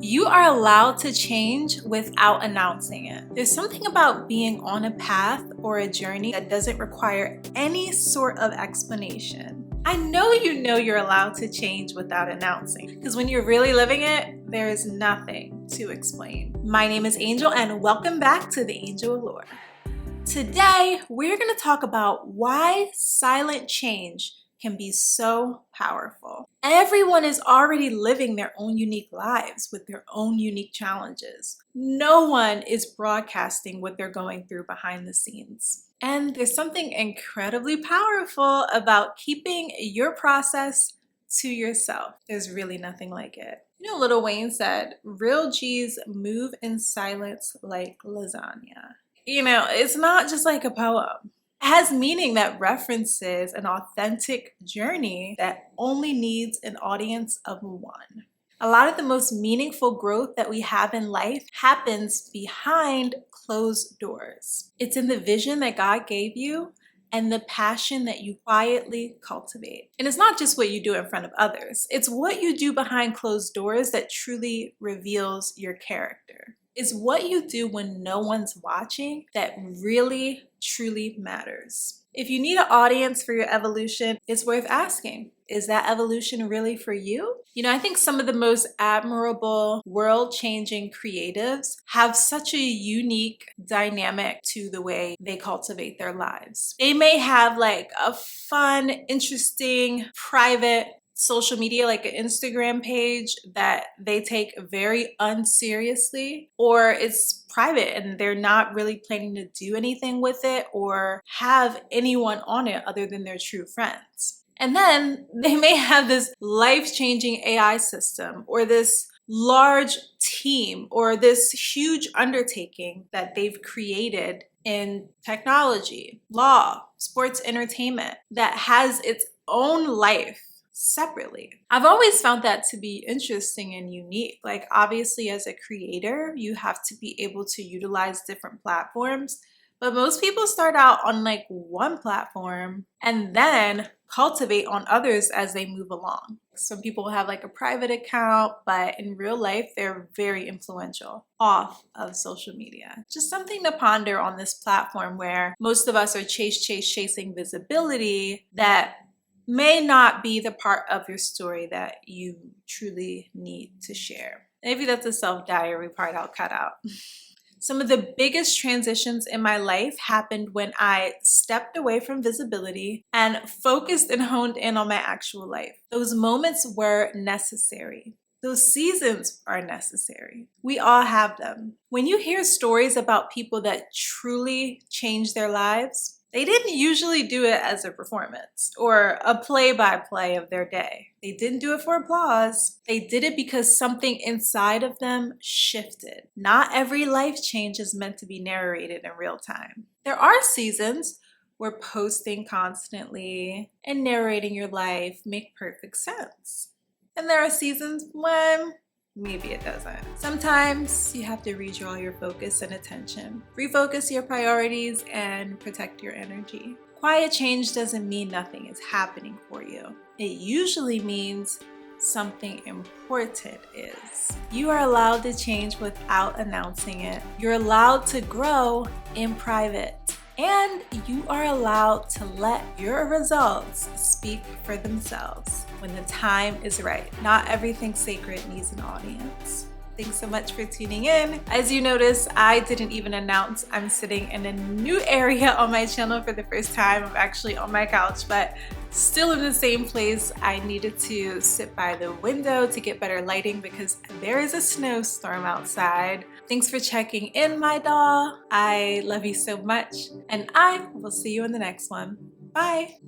You are allowed to change without announcing it. There's something about being on a path or a journey that doesn't require any sort of explanation. I know you're allowed to change without announcing, because when you're really living it, there is nothing to explain. My name is Angel, and welcome back to the Angel Allure. Today, we're going to talk about why silent change can be so powerful. Everyone is already living their own unique lives with their own unique challenges. No one is broadcasting what they're going through behind the scenes. And there's something incredibly powerful about keeping your process to yourself. There's really nothing like it. You know, Lil Wayne said, "Real G's move in silence like lasagna." You know, it's not just like a poem. It has meaning that references an authentic journey that only needs an audience of one. A lot of the most meaningful growth that we have in life happens behind closed doors. It's in the vision that God gave you and the passion that you quietly cultivate. And it's not just what you do in front of others. It's what you do behind closed doors that truly reveals your character. It's what you do when no one's watching that really, truly matters. If you need an audience for your evolution, it's worth asking, is that evolution really for you? You know, I think some of the most admirable, world-changing creatives have such a unique dynamic to the way they cultivate their lives. They may have like a fun, interesting, private social media, like an Instagram page that they take very unseriously, or it's private and they're not really planning to do anything with it or have anyone on it other than their true friends. And then they may have this life-changing AI system or this large team or this huge undertaking that they've created in technology, law, sports, entertainment that has its own life separately. I've always found that to be interesting and unique. Like, obviously, as a creator, you have to be able to utilize different platforms, but most people start out on like one platform and then cultivate on others as they move along. Some people have like a private account, but in real life, they're very influential off of social media. Just something to ponder on this platform where most of us are chasing visibility that may not be the part of your story that you truly need to share. Maybe that's a self-diary part I'll cut out. Some of the biggest transitions in my life happened when I stepped away from visibility and focused and honed in on my actual life. Those moments were necessary. Those seasons are necessary. We all have them. When you hear stories about people that truly changed their lives, they didn't usually do it as a performance or a play-by-play of their day. They didn't do it for applause. They did it because something inside of them shifted. Not every life change is meant to be narrated in real time. There are seasons where posting constantly and narrating your life make perfect sense. And there are seasons when maybe it doesn't. Sometimes you have to redraw your focus and attention, refocus your priorities, and protect your energy. Quiet change doesn't mean nothing is happening for you. It usually means something important is. You are allowed to change without announcing it. You're allowed to grow in private. And you are allowed to let your results speak for themselves when the time is right. Not everything sacred needs an audience. Thanks so much for tuning in. As you notice, I didn't even announce I'm sitting in a new area on my channel for the first time. I'm actually on my couch, but still in the same place. I needed to sit by the window to get better lighting because there is a snowstorm outside. Thanks for checking in, my doll. I love you so much, and I will see you in the next one. Bye.